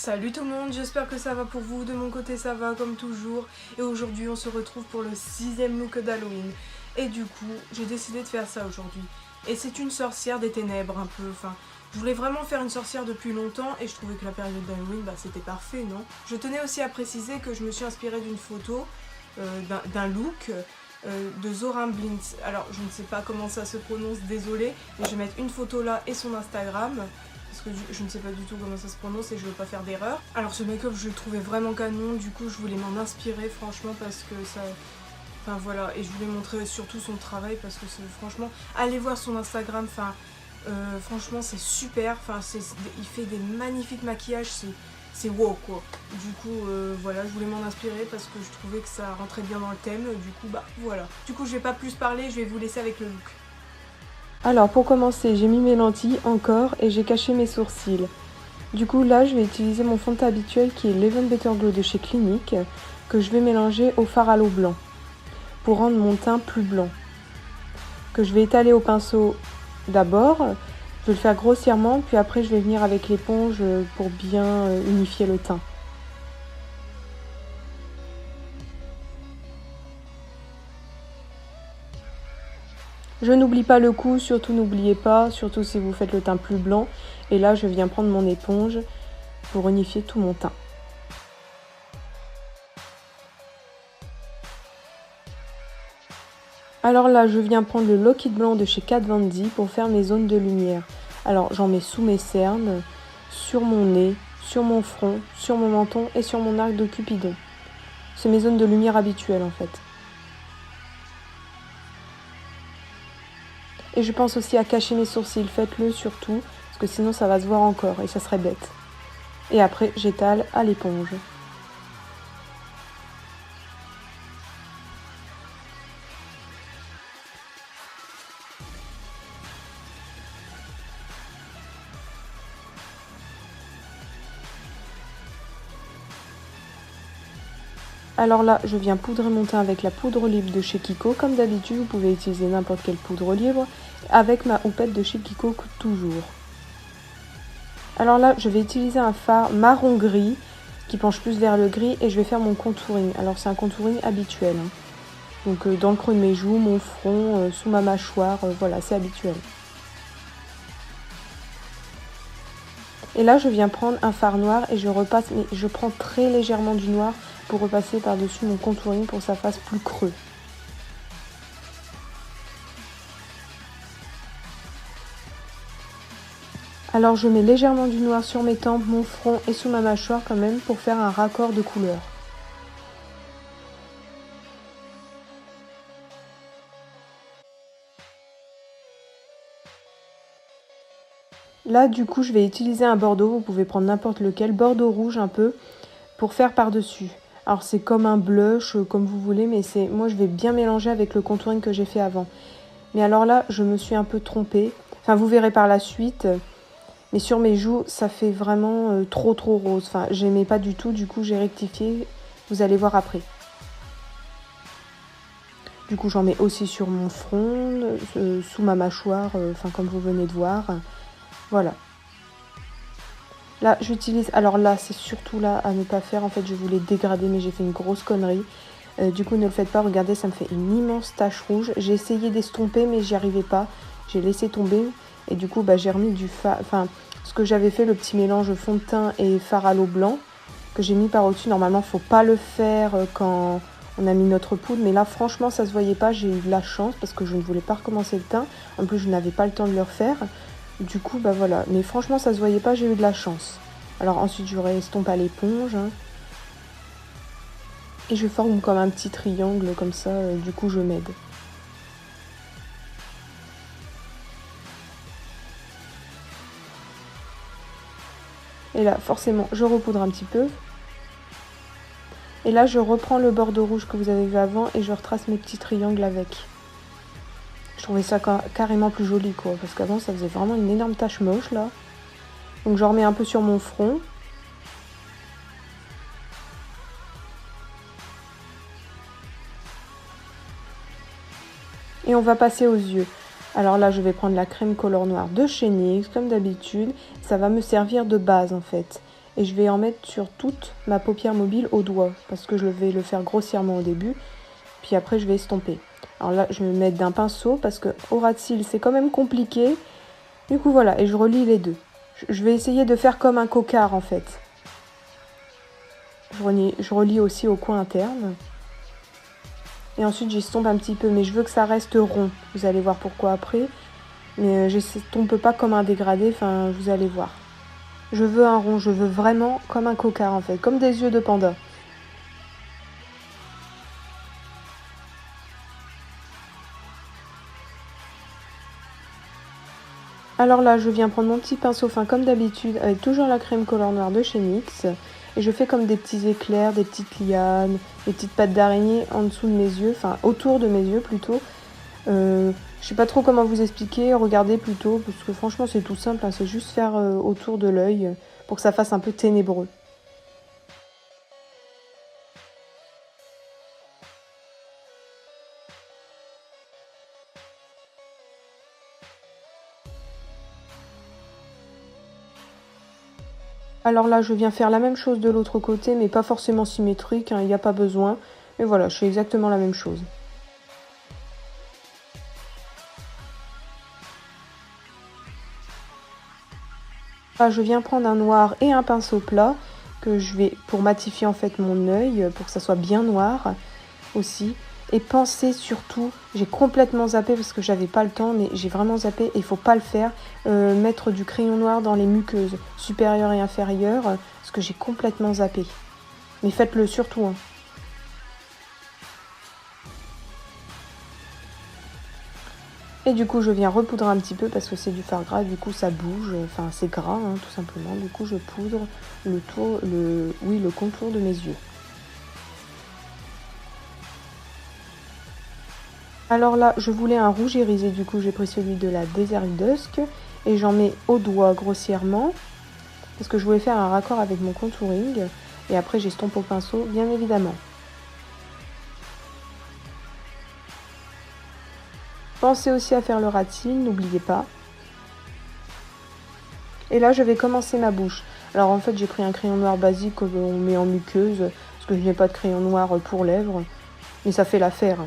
Salut tout le monde, j'espère que ça va pour vous, de mon côté ça va comme toujours. Et aujourd'hui on se retrouve pour le 6e look d'Halloween. Et du coup, j'ai décidé de faire ça aujourd'hui. Et c'est une sorcière des ténèbres un peu, je voulais vraiment faire une sorcière depuis longtemps et je trouvais que la période d'Halloween, c'était parfait, non? Je tenais aussi à préciser que je me suis inspirée d'une photo, d'un look de Zorin Blintz. Alors je ne sais pas comment ça se prononce, désolée, mais je vais mettre une photo là et son Instagram. Parce que je ne sais pas du tout comment ça se prononce et je veux pas faire d'erreur. Alors ce make-up je le trouvais vraiment canon, du coup je voulais m'en inspirer franchement parce que ça... Enfin voilà, et je voulais montrer surtout son travail parce que franchement, allez voir son Instagram, franchement c'est super, il fait des magnifiques maquillages, c'est wow quoi. Du coup voilà, je voulais m'en inspirer parce que je trouvais que ça rentrait bien dans le thème, du coup voilà. Du coup je vais pas plus parler, je vais vous laisser avec le look. Alors pour commencer, j'ai mis mes lentilles encore et j'ai caché mes sourcils. Du coup là, je vais utiliser mon fond de teint habituel qui est l'Even Better Glow de chez Clinique, que je vais mélanger au fard à l'eau blanc pour rendre mon teint plus blanc. Que je vais étaler au pinceau d'abord, je vais le faire grossièrement, puis après je vais venir avec l'éponge pour bien unifier le teint. Je n'oublie pas le cou, surtout n'oubliez pas, surtout si vous faites le teint plus blanc. Et là, je viens prendre mon éponge pour unifier tout mon teint. Alors là, je viens prendre le Lock-It blanc de chez Kat Von D pour faire mes zones de lumière. Alors, j'en mets sous mes cernes, sur mon nez, sur mon front, sur mon menton et sur mon arc de Cupidon. C'est mes zones de lumière habituelles en fait. Et je pense aussi à cacher mes sourcils, faites-le surtout, parce que sinon ça va se voir encore et ça serait bête. Et après, j'étale à l'éponge. Alors là, je viens poudrer mon teint avec la poudre libre de chez Kiko. Comme d'habitude, vous pouvez utiliser n'importe quelle poudre libre avec ma houppette de chez Kiko toujours. Alors là, je vais utiliser un fard marron-gris qui penche plus vers le gris et je vais faire mon contouring. Alors c'est un contouring habituel. Donc dans le creux de mes joues, mon front, sous ma mâchoire, voilà, c'est habituel. Et là, je viens prendre un fard noir et je repasse, mais je prends très légèrement du noir pour repasser par-dessus mon contouring pour que ça fasse plus creux. Alors je mets légèrement du noir sur mes tempes, mon front et sous ma mâchoire quand même pour faire un raccord de couleur. Là du coup je vais utiliser un bordeaux, vous pouvez prendre n'importe lequel, bordeaux rouge un peu, pour faire par-dessus. Alors c'est comme un blush, comme vous voulez, mais moi je vais bien mélanger avec le contouring que j'ai fait avant. Mais alors là, je me suis un peu trompée. Enfin, vous verrez par la suite. Mais sur mes joues, ça fait vraiment trop rose. Enfin, j'aimais pas du tout, du coup j'ai rectifié. Vous allez voir après. Du coup, j'en mets aussi sur mon front, sous ma mâchoire, comme vous venez de voir. Voilà. Là, j'utilise... Alors là, c'est surtout là à ne pas faire. En fait, je voulais dégrader, mais j'ai fait une grosse connerie. Du coup, ne le faites pas. Regardez, ça me fait une immense tache rouge. J'ai essayé d'estomper, mais j'y arrivais pas. J'ai laissé tomber. Et du coup, j'ai remis du fard... Enfin, ce que j'avais fait, le petit mélange fond de teint et fard à l'eau blanc, que j'ai mis par au-dessus. Normalement, faut pas le faire quand on a mis notre poudre. Mais là, franchement, ça se voyait pas. J'ai eu de la chance parce que je ne voulais pas recommencer le teint. En plus, je n'avais pas le temps de le refaire. Du coup, voilà. Mais franchement, ça se voyait pas. J'ai eu de la chance. Alors ensuite, je estompe à l'éponge. Et je forme comme un petit triangle, comme ça. Du coup, je m'aide. Et là, forcément, je repoudre un petit peu. Et là, je reprends le bordeaux rouge que vous avez vu avant et je retrace mes petits triangles avec. Je trouvais ça carrément plus joli, quoi. Parce qu'avant, ça faisait vraiment une énorme tache moche, là. Donc, j'en remets un peu sur mon front. Et on va passer aux yeux. Alors là, je vais prendre la crème Color Noir de chez NYX, comme d'habitude. Ça va me servir de base, en fait. et je vais en mettre sur toute ma paupière mobile au doigt parce que je vais le faire grossièrement au début, puis après je vais estomper. Alors là, je vais me mettre d'un pinceau parce que au ras de cils, c'est quand même compliqué. Du coup, voilà, et je relie les deux. Je vais essayer de faire comme un cocard en fait. Je relie aussi au coin interne. Et ensuite, j'estompe un petit peu, mais je veux que ça reste rond. Vous allez voir pourquoi après. Mais j'estompe pas comme un dégradé, enfin, vous allez voir. Je veux un rond, je veux vraiment comme un cocard en fait, comme des yeux de panda. Alors là, je viens prendre mon petit pinceau fin comme d'habitude, avec toujours la crème Color Noir de chez NYX. Et je fais comme des petits éclairs, des petites lianes, des petites pattes d'araignée en dessous de mes yeux, enfin autour de mes yeux plutôt. Je sais pas trop comment vous expliquer, regardez plutôt, parce que franchement c'est tout simple, hein, c'est juste faire autour de l'œil pour que ça fasse un peu ténébreux. Alors là, je viens faire la même chose de l'autre côté, mais pas forcément symétrique, hein, il n'y a pas besoin. Et voilà, je fais exactement la même chose. Là, je viens prendre un noir et un pinceau plat que je vais pour matifier en fait mon œil, pour que ça soit bien noir aussi. Et pensez surtout, j'ai complètement zappé parce que j'avais pas le temps, mais j'ai vraiment zappé et il faut pas le faire, mettre du crayon noir dans les muqueuses supérieures et inférieures, parce que j'ai complètement zappé. Mais faites-le surtout, hein. Et du coup, je viens repoudrer un petit peu parce que c'est du fard gras, du coup ça bouge, enfin c'est gras, hein, tout simplement. Du coup, je poudre le contour de mes yeux. Alors là, je voulais un rouge irisé, du coup j'ai pris celui de la Desert Dusk et j'en mets au doigt grossièrement parce que je voulais faire un raccord avec mon contouring et après j'estompe au pinceau, bien évidemment. Pensez aussi à faire le ras de cils, n'oubliez pas. Et là, je vais commencer ma bouche. Alors en fait, j'ai pris un crayon noir basique qu'on met en muqueuse parce que je n'ai pas de crayon noir pour lèvres, mais ça fait l'affaire.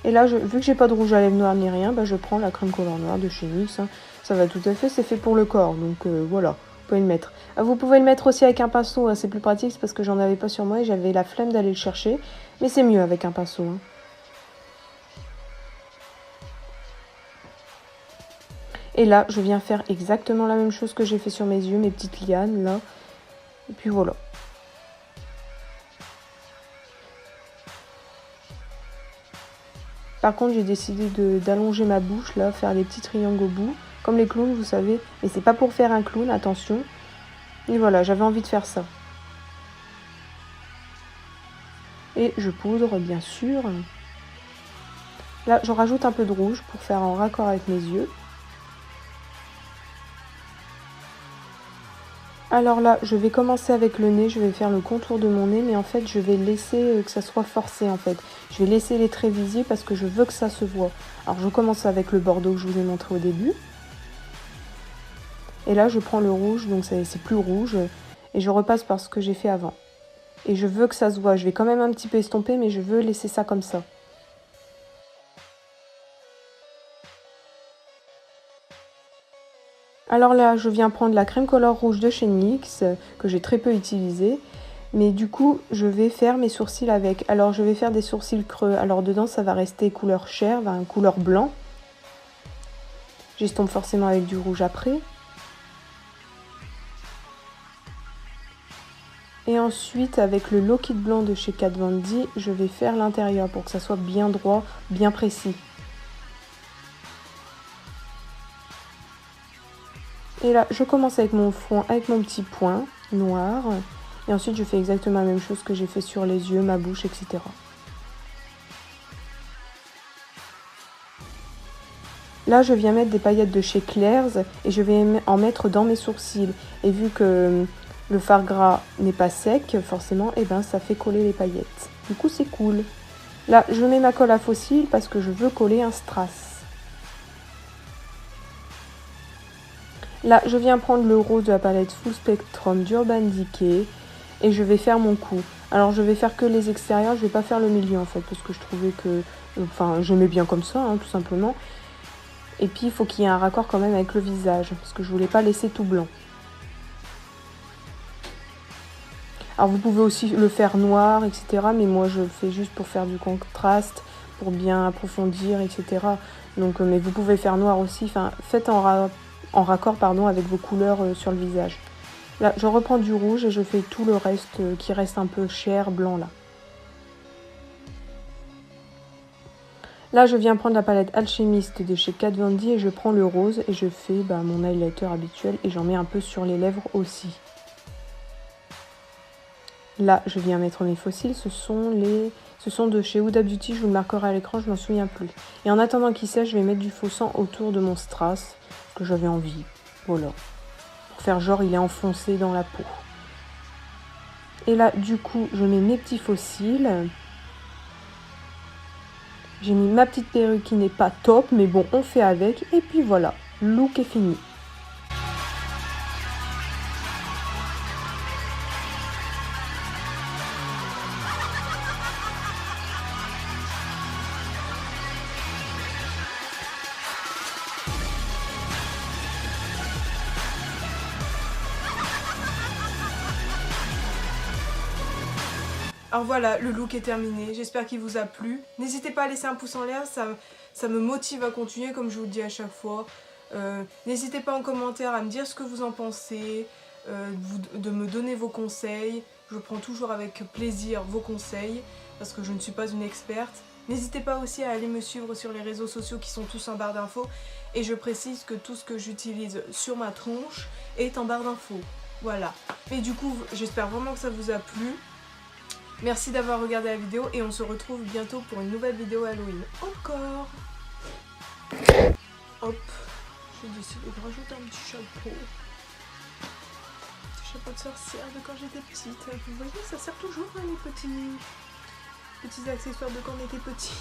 Et là, vu que j'ai pas de rouge à lèvres noir ni rien, bah, je prends la crème Color Noir de chez NYX. Hein. Ça va tout à fait, c'est fait pour le corps, donc voilà, vous pouvez le mettre. Vous pouvez le mettre aussi avec un pinceau, hein, c'est plus pratique, c'est parce que j'en avais pas sur moi et j'avais la flemme d'aller le chercher. Mais c'est mieux avec un pinceau. Hein. Et là, je viens faire exactement la même chose que j'ai fait sur mes yeux, mes petites lianes, là. Et puis voilà. Par contre, j'ai décidé d'allonger ma bouche, là, faire des petits triangles au bout, comme les clowns, vous savez. Mais c'est pas pour faire un clown, attention. Et voilà, j'avais envie de faire ça. Et je poudre, bien sûr. Là, je rajoute un peu de rouge pour faire en raccord avec mes yeux. Alors là, je vais commencer avec le nez, je vais faire le contour de mon nez, mais en fait, je vais laisser que ça soit forcé en fait. Je vais laisser les traits visibles parce que je veux que ça se voit. Alors, je commence avec le bordeaux que je vous ai montré au début. Et là, je prends le rouge, donc c'est plus rouge, et je repasse par ce que j'ai fait avant. Et je veux que ça se voit. Je vais quand même un petit peu estomper, mais je veux laisser ça comme ça. Alors là, je viens prendre la crème Color Rouge de chez NYX, que j'ai très peu utilisée. Mais du coup, je vais faire mes sourcils avec. Alors, je vais faire des sourcils creux. Alors, dedans, ça va rester couleur chair, enfin, couleur blanc. J'estompe forcément avec du rouge après. Et ensuite, avec le Low-Kit blanc de chez Kat Von D, je vais faire l'intérieur pour que ça soit bien droit, bien précis. Et là, je commence avec mon fond, avec mon petit point noir. Et ensuite, je fais exactement la même chose que j'ai fait sur les yeux, ma bouche, etc. Là, je viens mettre des paillettes de chez Claire's et je vais en mettre dans mes sourcils. Et vu que le fard gras n'est pas sec, forcément, et ben ça fait coller les paillettes. Du coup, c'est cool. Là, je mets ma colle à faux cils parce que je veux coller un strass. Là, je viens prendre le rose de la palette Full Spectrum d'Urban Decay et je vais faire mon cou. Alors, je vais faire que les extérieurs, je vais pas faire le milieu en fait, parce que je trouvais que... Enfin, j'aimais bien comme ça, hein, tout simplement. Et puis, il faut qu'il y ait un raccord quand même avec le visage, parce que je voulais pas laisser tout blanc. Alors, vous pouvez aussi le faire noir, etc. Mais moi, je le fais juste pour faire du contraste, pour bien approfondir, etc. Donc, mais vous pouvez faire noir aussi. Enfin, faites en raccord pardon, avec vos couleurs sur le visage. Là, je reprends du rouge et je fais tout le reste qui reste un peu chair, blanc là. Là, je viens prendre la palette Alchimiste de chez Kat Von D et je prends le rose et je fais mon highlighter habituel et j'en mets un peu sur les lèvres aussi. Là, je viens mettre mes fossiles, ce sont de chez Huda Beauty, je vous le marquerai à l'écran, je m'en souviens plus. Et en attendant qu'il sèche, je vais mettre du faux sang autour de mon strass, que j'avais envie. Voilà. Pour faire genre, il est enfoncé dans la peau. Et là, du coup, je mets mes petits fossiles. J'ai mis ma petite perruque qui n'est pas top, mais bon, on fait avec. Et puis voilà, look est fini. Alors voilà, le look est terminé, j'espère qu'il vous a plu. N'hésitez pas à laisser un pouce en l'air, ça me motive à continuer comme je vous le dis à chaque fois. N'hésitez pas en commentaire à me dire ce que vous en pensez, de me donner vos conseils. Je prends toujours avec plaisir vos conseils parce que je ne suis pas une experte. N'hésitez pas aussi à aller me suivre sur les réseaux sociaux qui sont tous en barre d'infos. Et je précise que tout ce que j'utilise sur ma tronche est en barre d'infos. Voilà. Et du coup, j'espère vraiment que ça vous a plu. Merci d'avoir regardé la vidéo et on se retrouve bientôt pour une nouvelle vidéo Halloween. Encore. Hop. J'ai décidé de rajouter un petit chapeau. Petit chapeau de sorcière de quand j'étais petite. Vous voyez, ça sert toujours hein, les petits accessoires de quand on était petit.